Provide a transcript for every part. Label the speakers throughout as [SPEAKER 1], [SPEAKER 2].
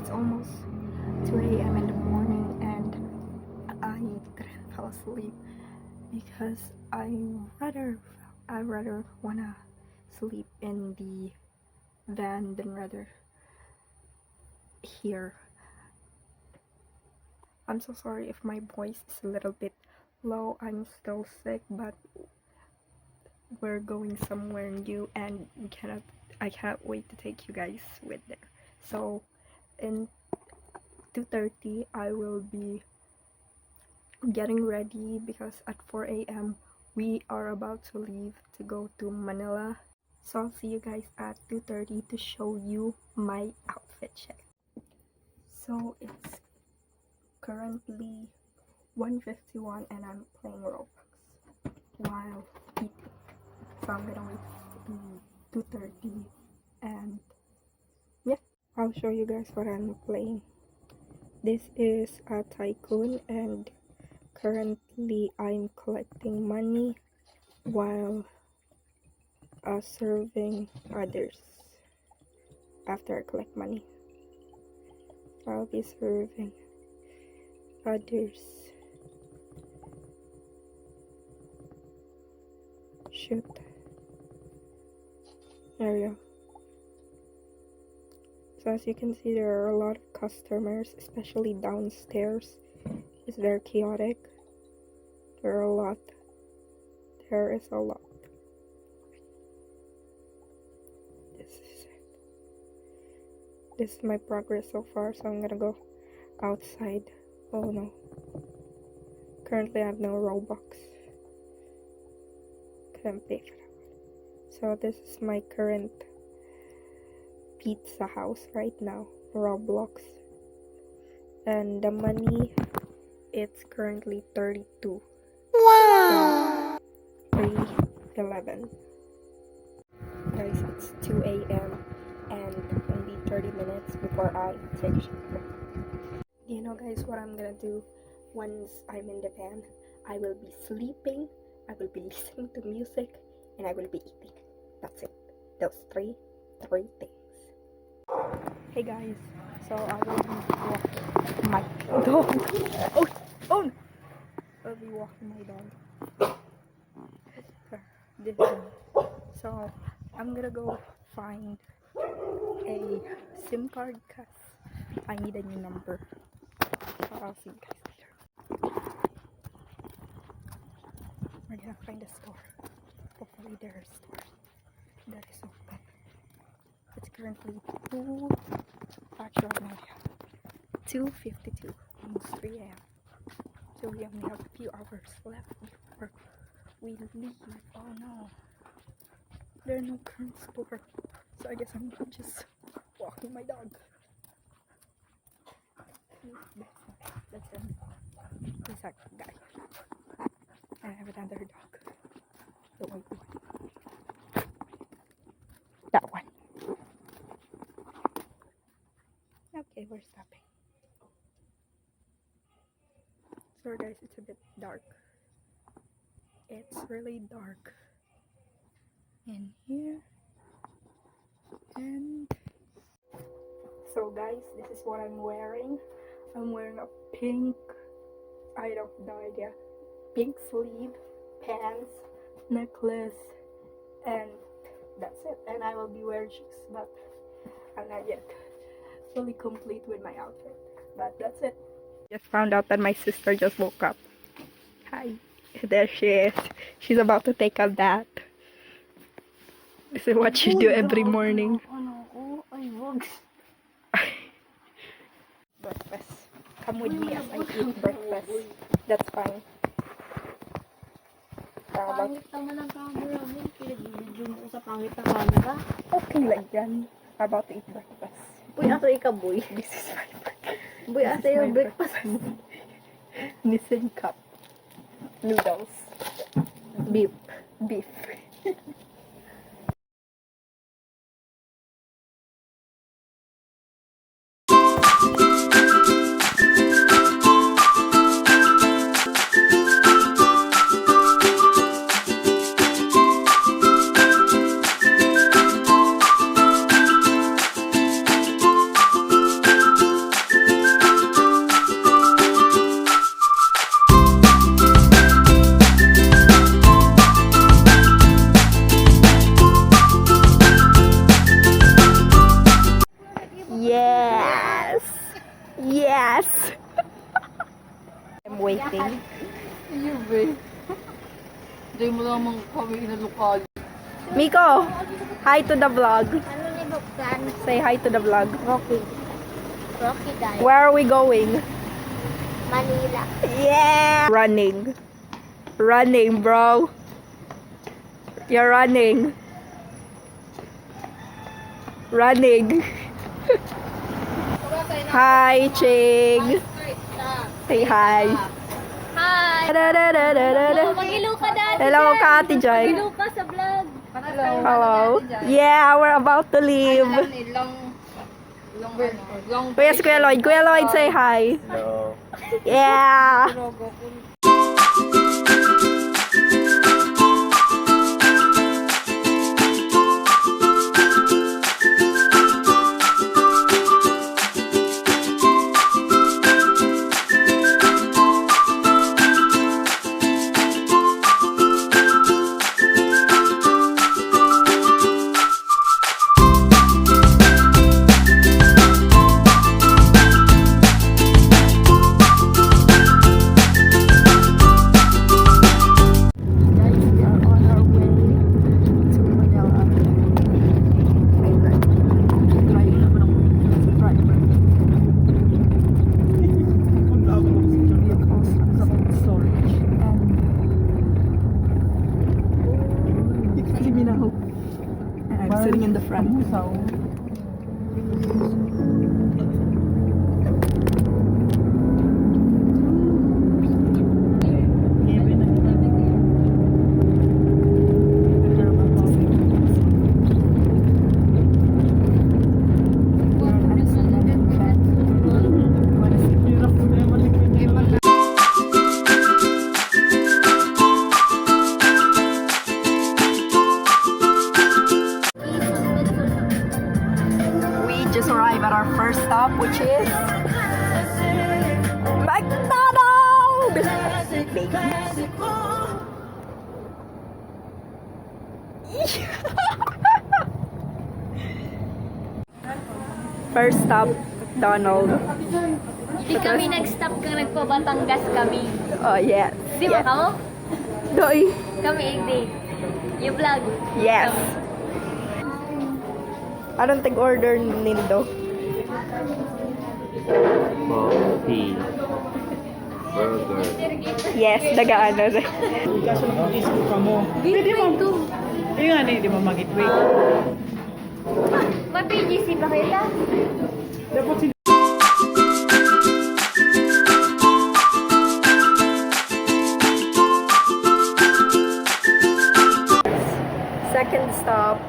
[SPEAKER 1] It's almost 2 a.m. in the morning and I didn't fall asleep because I rather wanna sleep in the van than rather here. I'm so sorry if my voice is a little bit low. I'm still sick, but we're going somewhere new and I cannot wait to take you guys with there. So in 2:30 I will be getting ready because at 4 a.m. we are about to leave to go to Manila. So I'll see you guys at 2:30 to show you my outfit check. So it's currently 1:51 and I'm playing Roblox while eating. So I'm gonna wait to 2:30 and yeah, I'll show you guys what I'm playing. This is a tycoon and currently I'm collecting money while serving others. After I collect money, I'll be serving others. Shoot. There we go. So as you can see, there are a lot of customers, especially downstairs. It's very chaotic. There is a lot. This is it. This is my progress so far, so I'm gonna go outside. Oh no. Currently I have no Robux. Couldn't pay for that. So this is my current pizza house right now, Roblox. And the money, it's currently 32. Wow! 3:11. Guys, it's 2 a.m. and only 30 minutes before I take a shower. Do you know guys what I'm gonna do once I'm in the van? I will be sleeping, I will be listening to music, and I will be eating. That's it. Those three things. Hey guys, so I will be walking my dog. Oh! I'll be walking my dog. So I'm gonna go find a SIM card because I need a new number. So I'll see you guys later. We're gonna find a store. Hopefully there are stores that is open. It's currently 2:52, almost 3 a.m. So we only have a few hours left before we leave. Oh no, there are no current store, so I guess I'm just walking my dog. That's him. He's that guy. And I have another dog. The white one. That one. Okay, we're stopping. Sorry guys, it's a bit dark. It's really dark in here. And so guys, this is what I'm wearing. I'm wearing a pink, I don't know idea, pink sleeve, pants, necklace, and that's it. And I will be wearing shoes, but I'm not yet fully complete with my outfit. But that's it. Just found out that my sister just woke up. Hi. There she is. She's about to take a bath. This is what you do every morning. Breakfast. Come with me as I eat breakfast. That's fine.
[SPEAKER 2] Pangit naman ang camera mo. Pinag-video mo sa pangit na camera.
[SPEAKER 1] Okay lang yan. About to eat breakfast.
[SPEAKER 2] Boy, ato ikaboy.
[SPEAKER 1] This is my breakfast.
[SPEAKER 2] Boy, ato yung breakfast.
[SPEAKER 1] Nissin cup. Noodles. Beef. Yes. I'm waiting.
[SPEAKER 3] Iyo, be. Hindi mo naman kami inalukal.
[SPEAKER 1] Miko, hi to the vlog.
[SPEAKER 2] Ano ni Buksan?
[SPEAKER 1] Say hi to the vlog.
[SPEAKER 2] Rocky. Rocky guys.
[SPEAKER 1] Where are we going?
[SPEAKER 2] Manila.
[SPEAKER 1] Yeah. Running. Running, bro. You're running. Running. Hi, Ching. Say hi.
[SPEAKER 2] Hi!
[SPEAKER 1] Da-da-da-da-da-da.
[SPEAKER 2] Mag-ilo ka dati.
[SPEAKER 1] Hello, Kati Joy.
[SPEAKER 2] Mag-ilo ka sa vlog.
[SPEAKER 1] Hello. Yeah, we're about to leave. Kuya, si Kuya Lloyd. Kuya Lloyd, say hi.
[SPEAKER 4] Hello.
[SPEAKER 1] Yeah. I'm sitting in the front. We just arrived at our first stop, which is McDonald's. First stop, McDonald's.
[SPEAKER 2] Hindi kami nag-stop kung nagpa-Batangas kami.
[SPEAKER 1] Oh, yes.
[SPEAKER 2] Di ba kamo?
[SPEAKER 1] Doy.
[SPEAKER 2] Kami hindi. Yung vlog.
[SPEAKER 1] Yes. Anong tag-order nindo?
[SPEAKER 4] Coffee. Burger.
[SPEAKER 1] Yes, dagaan na.
[SPEAKER 5] Kaso nag-isip ka mo.
[SPEAKER 2] Pwede mo ito.
[SPEAKER 5] Ayun nga, hindi mo mag-wait.
[SPEAKER 2] Ma-PGC ba kita?
[SPEAKER 5] Dapat si
[SPEAKER 1] Second stop.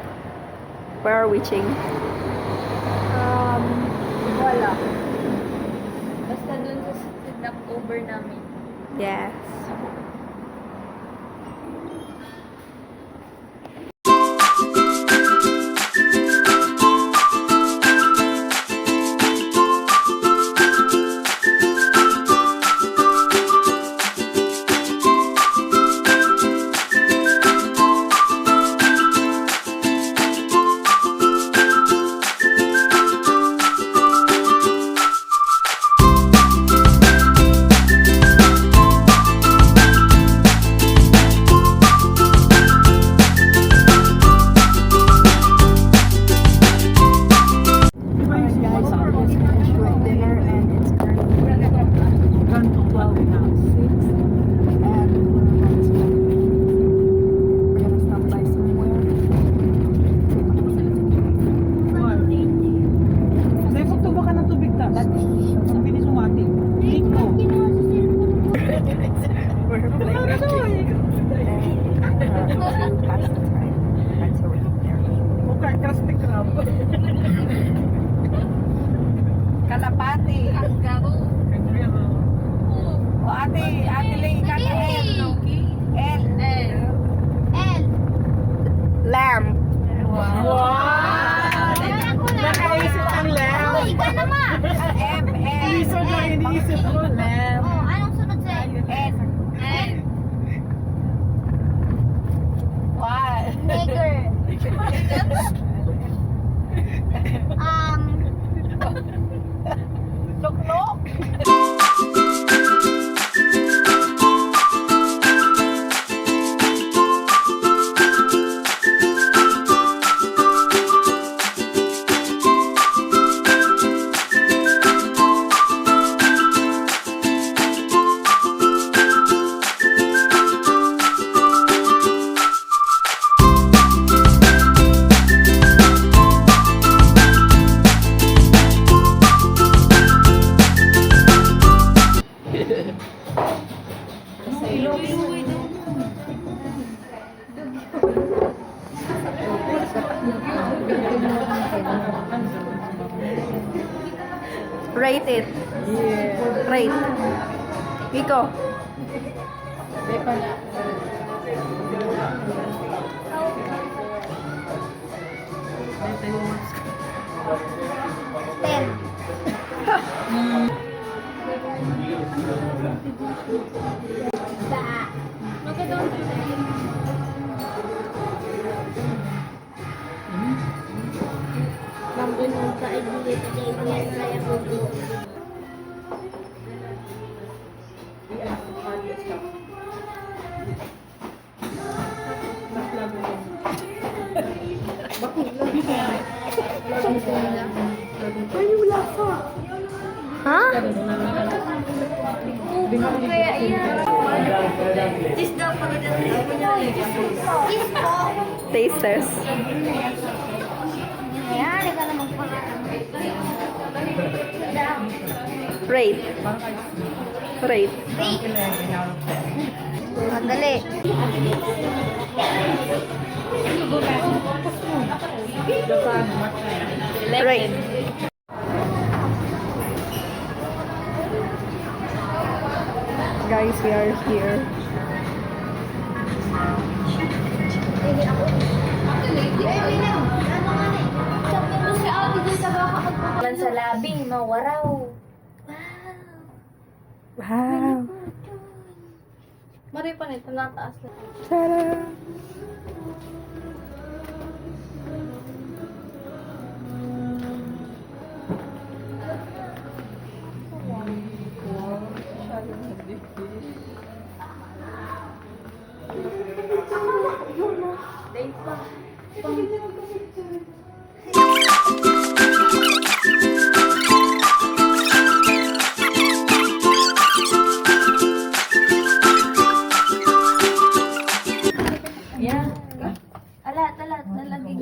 [SPEAKER 1] Where are we, Ching?
[SPEAKER 2] Wala. Basta dun sa nag-over namin.
[SPEAKER 1] Yes. Kalapati.
[SPEAKER 2] Ang garo.
[SPEAKER 1] O ate Lay, kata L. L.
[SPEAKER 2] L.
[SPEAKER 1] Lamb.
[SPEAKER 5] Wow! Nakaisip ang lamb.
[SPEAKER 2] Oh, ikaw naman.
[SPEAKER 1] M.
[SPEAKER 5] Isip na iniisip ko, lamb.
[SPEAKER 2] Oh, anong sunod sa
[SPEAKER 1] N.
[SPEAKER 2] N.
[SPEAKER 1] What?
[SPEAKER 2] Nigger.
[SPEAKER 1] Look. Rate it.
[SPEAKER 5] Yeah.
[SPEAKER 1] Rate. Miko.
[SPEAKER 3] Hindi pa na.
[SPEAKER 2] Mambunong ka ay hindi yan kaya ko.
[SPEAKER 1] Ha?
[SPEAKER 2] Kaya yan. Isda pa rin Ispo.
[SPEAKER 1] Tasters.
[SPEAKER 2] Ayan, ikaw na magpangalan.
[SPEAKER 1] Rate. Rate.
[SPEAKER 2] Madali.
[SPEAKER 1] Rate. Guys, we are here.
[SPEAKER 2] Sa labing, mawaraw.
[SPEAKER 1] Wow.
[SPEAKER 2] Mari pa nito, nataas na.
[SPEAKER 1] Ta-da!
[SPEAKER 2] Nalagay.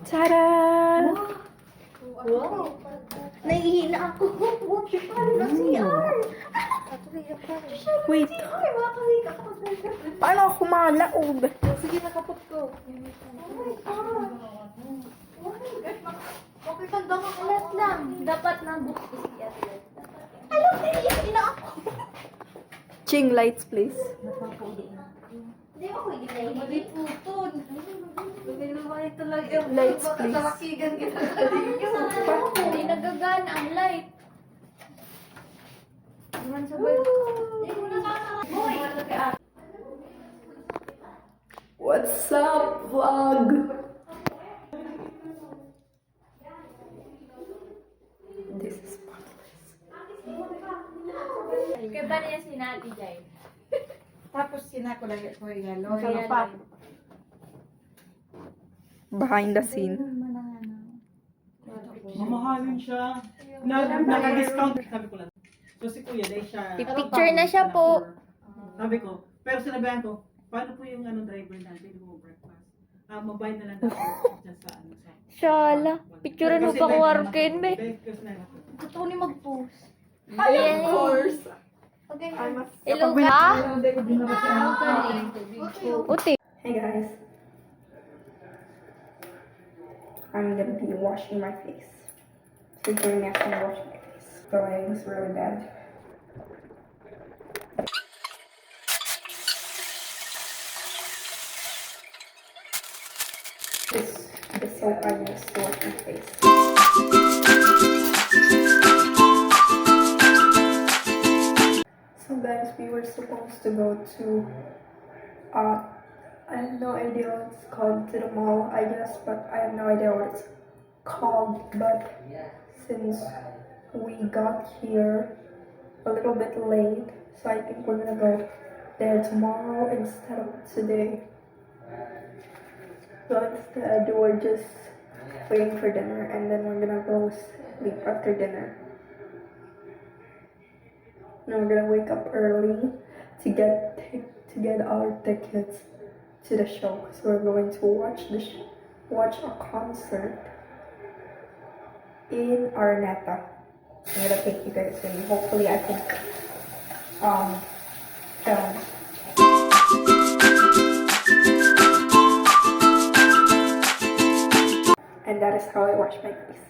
[SPEAKER 1] Ta-da!
[SPEAKER 2] Wow. Nahihina ako. Paano na CR?
[SPEAKER 1] Wait, paano ako malaog?
[SPEAKER 2] Sige, nakapot ko. Okay, tanda ka ulit lang. Dapat na book is CR. Alam, nahihina ako.
[SPEAKER 1] Ching lights, please.
[SPEAKER 2] Hindi ako pwede na yun. Mali putol. Lumalit talaga.
[SPEAKER 1] Lights, please.
[SPEAKER 2] Nakakigan kita. Hindi nagagana ang light. Naman sabay. Hindi mo nakaka...
[SPEAKER 1] What's up, vlog? This is spotless.
[SPEAKER 2] Kaya ba niya si Nati Jai?
[SPEAKER 5] Tapos sinakulay ko yung
[SPEAKER 2] Kaya
[SPEAKER 5] yellow.
[SPEAKER 2] lang.
[SPEAKER 1] Behind the scene.
[SPEAKER 5] Mamahalin siya. Naka-discount. Sabi ko lang. So si Kuya, dahil siya.
[SPEAKER 2] Picture na siya po.
[SPEAKER 5] Sabi ko. Pero sinabihan ko, paano po yung driver natin mo breakfast? Mabayad na lang ako dyan sa ano.
[SPEAKER 2] Shala. Picture mo pa ko Arkin, be. Gusto ko ni mag-post. Of course. Okay. Hello ka? Uti.
[SPEAKER 1] Hey guys. I'm gonna be washing my face. So join me after I wash my face. So I was really bad. The soap I used to wash my face. So guys, we were supposed to go to I have no idea what it's called, to the mall, I guess, but I have no idea what it's called. But since we got here a little bit late, so I think we're gonna go there tomorrow instead of today. So instead, we're just waiting for dinner, and then we're gonna go sleep after dinner. And we're gonna wake up early to get our tickets to the show, because we're going to watch a concert in Araneta. I'm gonna take you guys with me. Hopefully I can film. And that is how I wash my face.